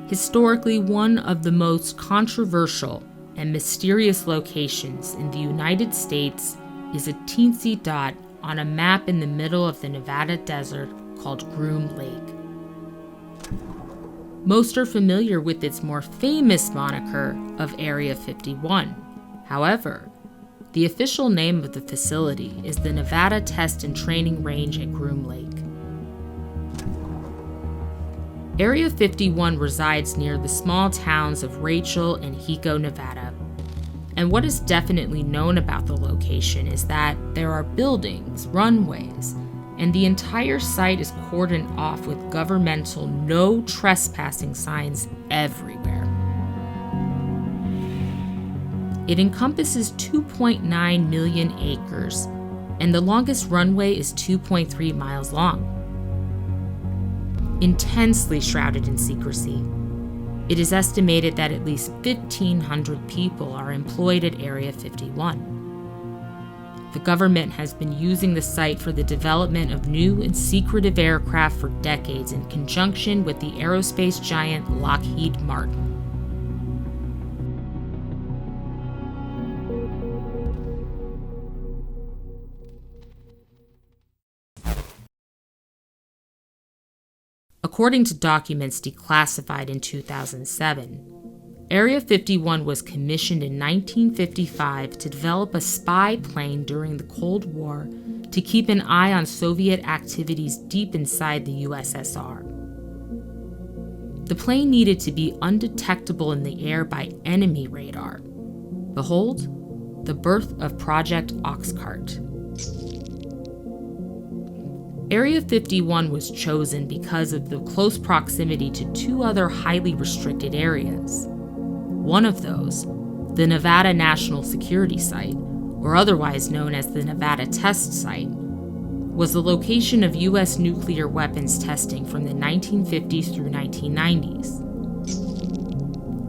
Historically, one of the most controversial and mysterious locations in the United States is a teensy dot on a map in the middle of the Nevada desert called Groom Lake. Most are familiar with its more famous moniker of Area 51. However, the official name of the facility is the Nevada Test and Training Range at Groom Lake. Area 51 resides near the small towns of Rachel and Hico, Nevada. And what is definitely known about the location is that there are buildings, runways, and the entire site is cordoned off with governmental no trespassing signs everywhere. It encompasses 2.9 million acres, and the longest runway is 2.3 miles long. Intensely shrouded in secrecy, it is estimated that at least 1,500 people are employed at Area 51. The government has been using the site for the development of new and secretive aircraft for decades in conjunction with the aerospace giant Lockheed Martin. According to documents declassified in 2007, Area 51 was commissioned in 1955 to develop a spy plane during the Cold War to keep an eye on Soviet activities deep inside the USSR. The plane needed to be undetectable in the air by enemy radar. Behold, the birth of Project Oxcart. Area 51 was chosen because of the close proximity to two other highly restricted areas. One of those, the Nevada National Security Site, or otherwise known as the Nevada Test Site, was the location of U.S. nuclear weapons testing from the 1950s through 1990s.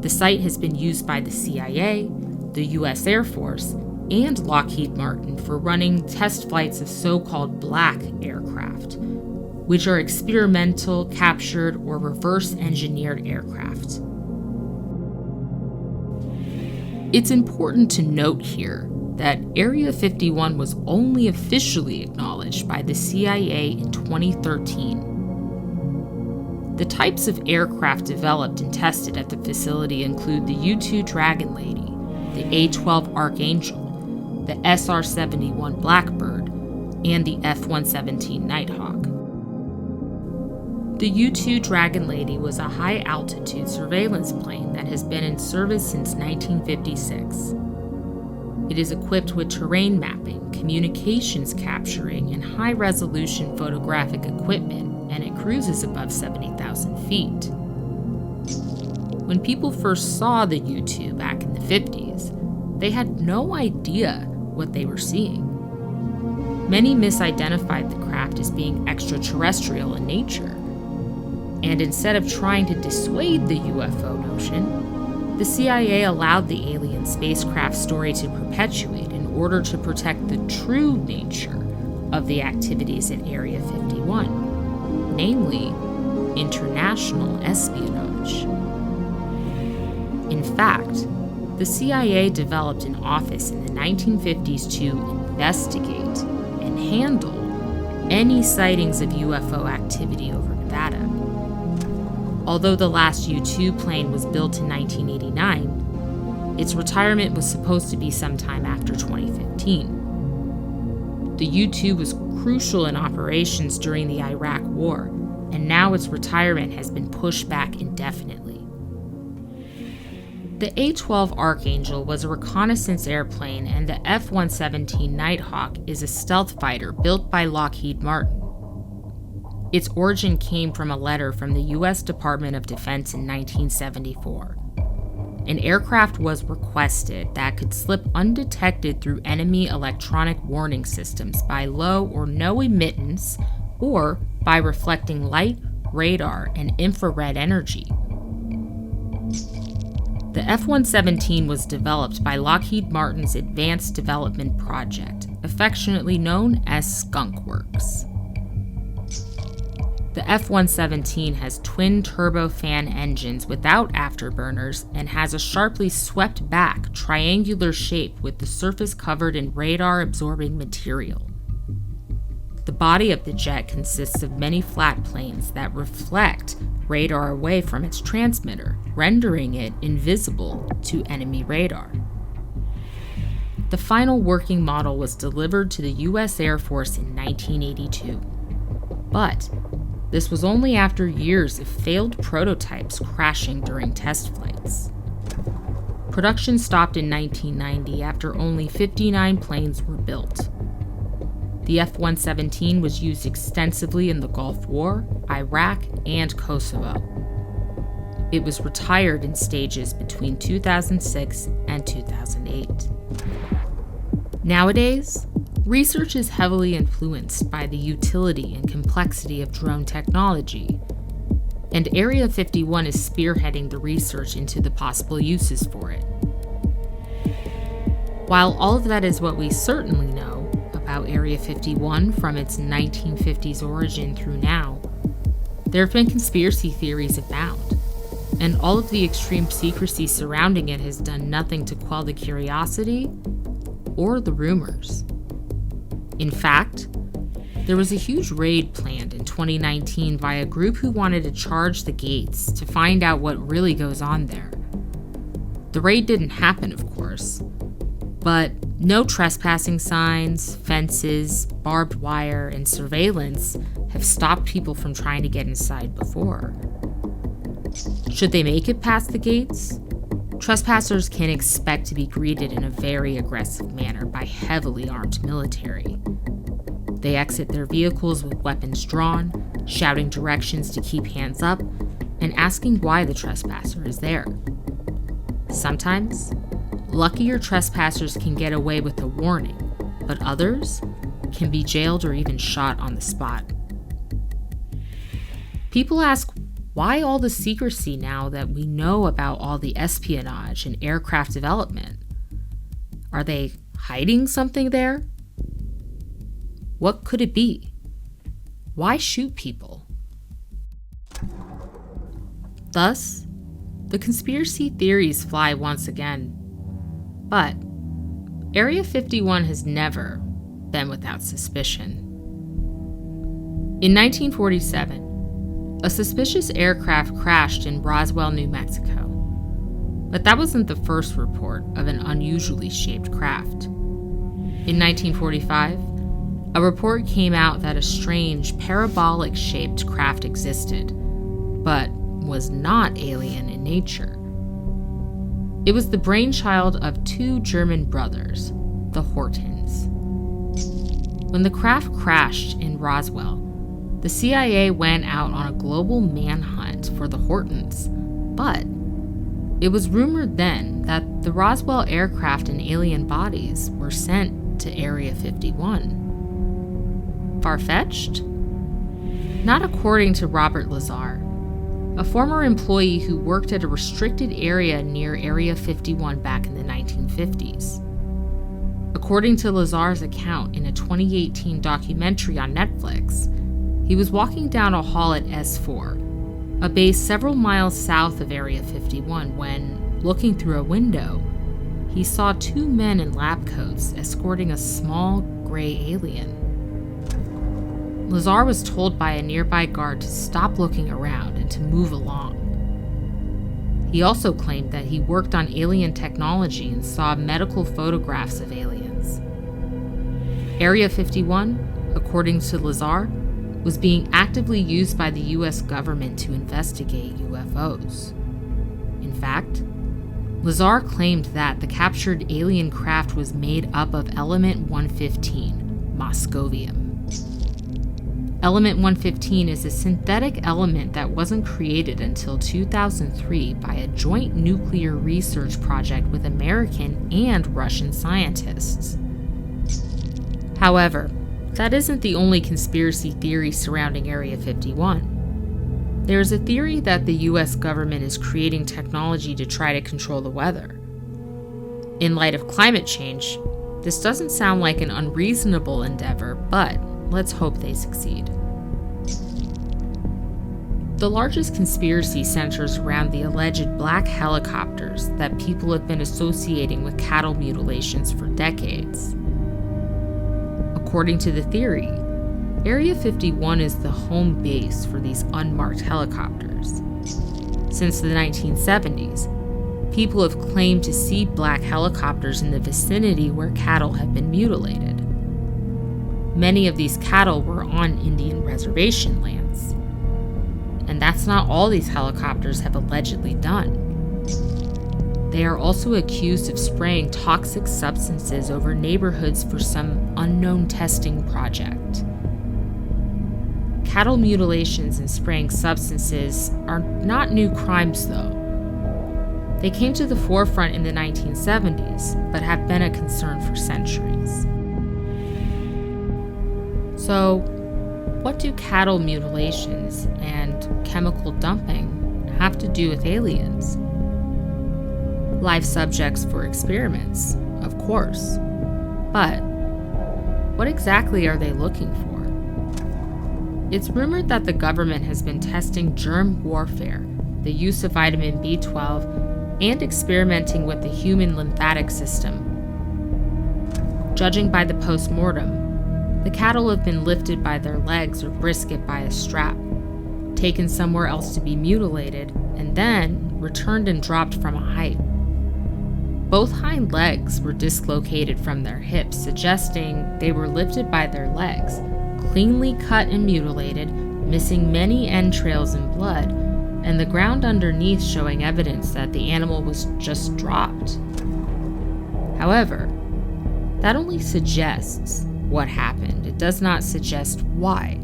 The site has been used by the CIA, the U.S. Air Force, and Lockheed Martin for running test flights of so-called black aircraft, which are experimental, captured, or reverse-engineered aircraft. It's important to note here that Area 51 was only officially acknowledged by the CIA in 2013. The types of aircraft developed and tested at the facility include the U-2 Dragon Lady, the A-12 Archangel, the SR-71 Blackbird, and the F-117 Nighthawk. The U-2 Dragon Lady was a high-altitude surveillance plane that has been in service since 1956. It is equipped with terrain mapping, communications capturing, and high-resolution photographic equipment, and it cruises above 70,000 feet. When people first saw the U-2 back in the 50s, they had no idea what they were seeing. Many misidentified the craft as being extraterrestrial in nature. And instead of trying to dissuade the UFO notion, the CIA allowed the alien spacecraft story to perpetuate in order to protect the true nature of the activities at Area 51, namely international espionage. In fact, the CIA developed an office in the 1950s to investigate and handle any sightings of UFO activity over Nevada. Although the last U-2 plane was built in 1989, its retirement was supposed to be sometime after 2015. The U-2 was crucial in operations during the Iraq War, and now its retirement has been pushed back indefinitely. The A-12 Archangel was a reconnaissance airplane, and the F-117 Nighthawk is a stealth fighter built by Lockheed Martin. Its origin came from a letter from the U.S. Department of Defense in 1974. An aircraft was requested that could slip undetected through enemy electronic warning systems by low or no emittance or by reflecting light, radar, and infrared energy. The F-117 was developed by Lockheed Martin's Advanced Development Project, affectionately known as Skunk Works. The F-117 has twin turbofan engines without afterburners and has a sharply swept back, triangular shape with the surface covered in radar-absorbing material. The body of the jet consists of many flat planes that reflect radar away from its transmitter, rendering it invisible to enemy radar. The final working model was delivered to the U.S. Air Force in 1982. But this was only after years of failed prototypes crashing during test flights. Production stopped in 1990 after only 59 planes were built. The F-117 was used extensively in the Gulf War, Iraq, and Kosovo. It was retired in stages between 2006 and 2008. Nowadays, research is heavily influenced by the utility and complexity of drone technology, and Area 51 is spearheading the research into the possible uses for it. While all of that is what we certainly know about Area 51 from its 1950s origin through now, there have been conspiracy theories abound, and all of the extreme secrecy surrounding it has done nothing to quell the curiosity or the rumors. In fact, there was a huge raid planned in 2019 by a group who wanted to charge the gates to find out what really goes on there. The raid didn't happen, of course, but no trespassing signs, fences, barbed wire, and surveillance have stopped people from trying to get inside before. Should they make it past the gates, trespassers can expect to be greeted in a very aggressive manner by heavily armed military. They exit their vehicles with weapons drawn, shouting directions to keep hands up, and asking why the trespasser is there. Sometimes, luckier trespassers can get away with a warning, but others can be jailed or even shot on the spot. People ask, why all the secrecy now that we know about all the espionage and aircraft development? Are they hiding something there? What could it be? Why shoot people? Thus, the conspiracy theories fly once again. But Area 51 has never been without suspicion. In 1947, a suspicious aircraft crashed in Roswell, New Mexico. But that wasn't the first report of an unusually shaped craft. In 1945, a report came out that a strange parabolic-shaped craft existed, but was not alien in nature. It was the brainchild of two German brothers, the Hortons. When the craft crashed in Roswell, the CIA went out on a global manhunt for the Hortons, but it was rumored then that the Roswell aircraft and alien bodies were sent to Area 51. Far-fetched? Not according to Robert Lazar, a former employee who worked at a restricted area near Area 51 back in the 1950s. According to Lazar's account in a 2018 documentary on Netflix, he was walking down a hall at S4, a base several miles south of Area 51, when, looking through a window, he saw two men in lab coats escorting a small, gray alien. Lazar was told by a nearby guard to stop looking around and to move along. He also claimed that he worked on alien technology and saw medical photographs of aliens. Area 51, according to Lazar, was being actively used by the U.S. government to investigate UFOs. In fact, Lazar claimed that the captured alien craft was made up of element 115, moscovium. Element 115 is a synthetic element that wasn't created until 2003 by a joint nuclear research project with American and Russian scientists. However, that isn't the only conspiracy theory surrounding Area 51. There is a theory that the US government is creating technology to try to control the weather. In light of climate change, this doesn't sound like an unreasonable endeavor, but let's hope they succeed. The largest conspiracy centers around the alleged black helicopters that people have been associating with cattle mutilations for decades. According to the theory, Area 51 is the home base for these unmarked helicopters. Since the 1970s, people have claimed to see black helicopters in the vicinity where cattle have been mutilated. Many of these cattle were on Indian reservation lands. And that's not all these helicopters have allegedly done. They are also accused of spraying toxic substances over neighborhoods for some unknown testing project. Cattle mutilations and spraying substances are not new crimes, though. They came to the forefront in the 1970s, but have been a concern for centuries. So, what do cattle mutilations and chemical dumping have to do with aliens? Live subjects for experiments, of course. But what exactly are they looking for? It's rumored that the government has been testing germ warfare, the use of vitamin B12, and experimenting with the human lymphatic system. Judging by the post-mortem, the cattle have been lifted by their legs or brisket by a strap, taken somewhere else to be mutilated, and then returned and dropped from a height. Both hind legs were dislocated from their hips, suggesting they were lifted by their legs, cleanly cut and mutilated, missing many entrails and blood, and the ground underneath showing evidence that the animal was just dropped. However, that only suggests what happened. It does not suggest why.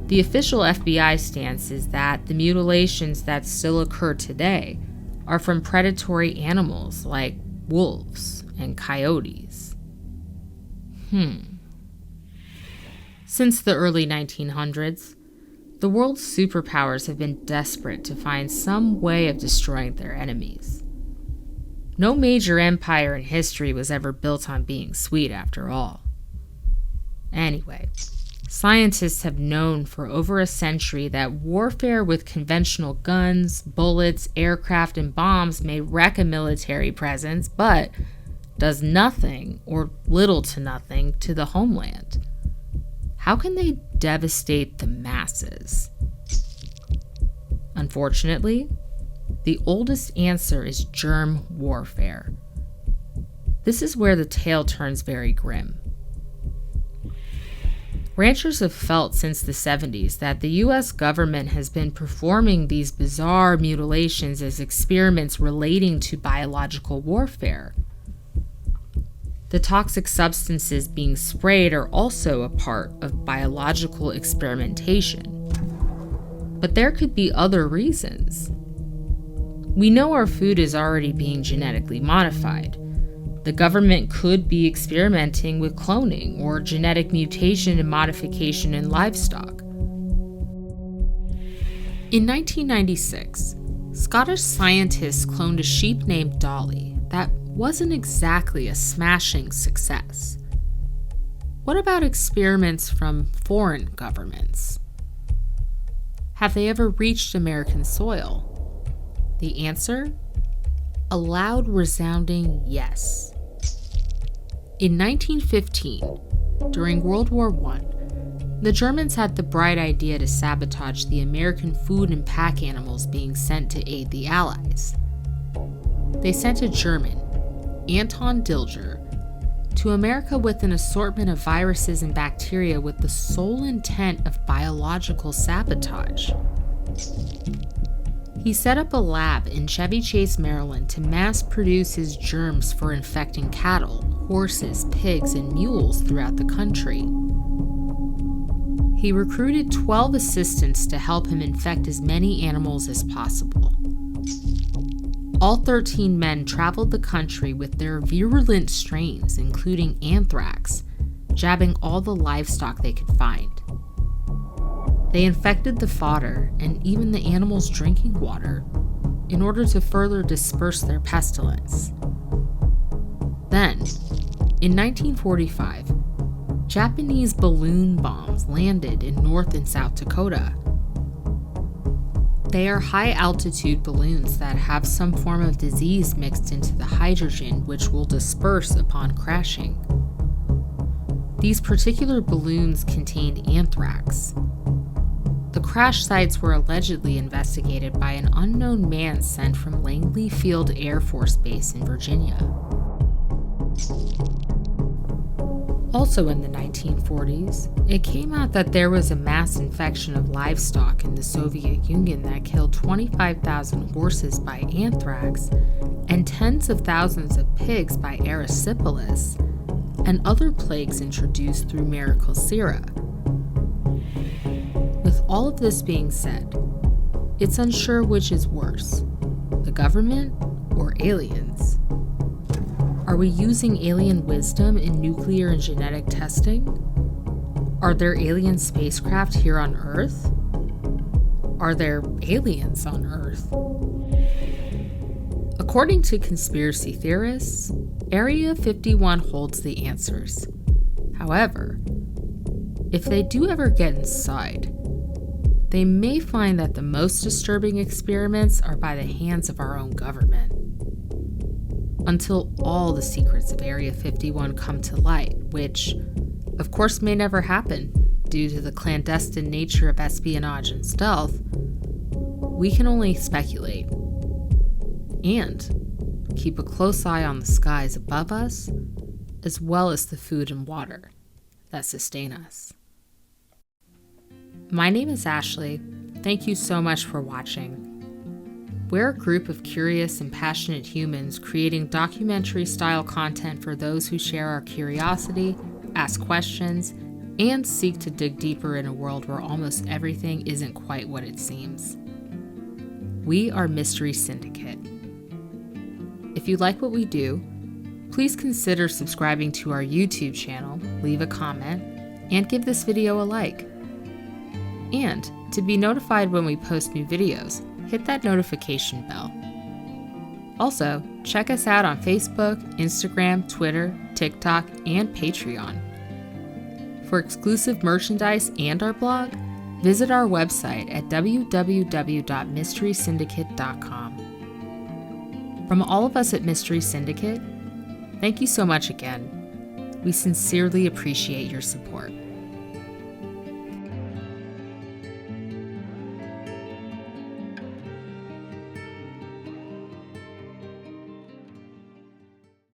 The official FBI stance is that the mutilations that still occur today are from predatory animals like wolves and coyotes. Since the early 1900s, the world's superpowers have been desperate to find some way of destroying their enemies. No major empire in history was ever built on being sweet, after all. Anyway, scientists have known for over a century that warfare with conventional guns, bullets, aircraft, and bombs may wreck a military presence, but does nothing, or little to nothing, to the homeland. How can they devastate the masses? Unfortunately, the oldest answer is germ warfare. This is where the tale turns very grim. Ranchers have felt since the 70s that the US government has been performing these bizarre mutilations as experiments relating to biological warfare. The toxic substances being sprayed are also a part of biological experimentation. But there could be other reasons. We know our food is already being genetically modified. The government could be experimenting with cloning or genetic mutation and modification in livestock. In 1996, Scottish scientists cloned a sheep named Dolly that wasn't exactly a smashing success. What about experiments from foreign governments? Have they ever reached American soil? The answer? A loud, resounding yes. In 1915, during World War I, the Germans had the bright idea to sabotage the American food and pack animals being sent to aid the Allies. They sent a German, Anton Dilger, to America with an assortment of viruses and bacteria with the sole intent of biological sabotage. He set up a lab in Chevy Chase, Maryland to mass produce his germs for infecting cattle, horses, pigs, and mules throughout the country. He recruited 12 assistants to help him infect as many animals as possible. All 13 men traveled the country with their virulent strains, including anthrax, jabbing all the livestock they could find. They infected the fodder and even the animals' drinking water in order to further disperse their pestilence. Then, in 1945, Japanese balloon bombs landed in North and South Dakota. They are high-altitude balloons that have some form of disease mixed into the hydrogen, which will disperse upon crashing. These particular balloons contained anthrax. The crash sites were allegedly investigated by an unknown man sent from Langley Field Air Force Base in Virginia. Also in the 1940s, it came out that there was a mass infection of livestock in the Soviet Union that killed 25,000 horses by anthrax and tens of thousands of pigs by erysipelas, and other plagues introduced through Maricocera. With all of this being said, it's unsure which is worse, the government or aliens. Are we using alien wisdom in nuclear and genetic testing? Are there alien spacecraft here on Earth? Are there aliens on Earth? According to conspiracy theorists, Area 51 holds the answers. However, if they do ever get inside, they may find that the most disturbing experiments are by the hands of our own government. Until all the secrets of Area 51 come to light, which, of course, may never happen due to the clandestine nature of espionage and stealth, we can only speculate and keep a close eye on the skies above us, as well as the food and water that sustain us. My name is Ashley. Thank you so much for watching. We're a group of curious and passionate humans creating documentary-style content for those who share our curiosity, ask questions, and seek to dig deeper in a world where almost everything isn't quite what it seems. We are Mystery Syndicate. If you like what we do, please consider subscribing to our YouTube channel, leave a comment, and give this video a like. And to be notified when we post new videos, hit that notification bell. Also, check us out on Facebook, Instagram, Twitter, TikTok, and Patreon. For exclusive merchandise and our blog, visit our website at www.mysterysyndicate.com. From all of us at Mystery Syndicate, thank you so much again. We sincerely appreciate your support.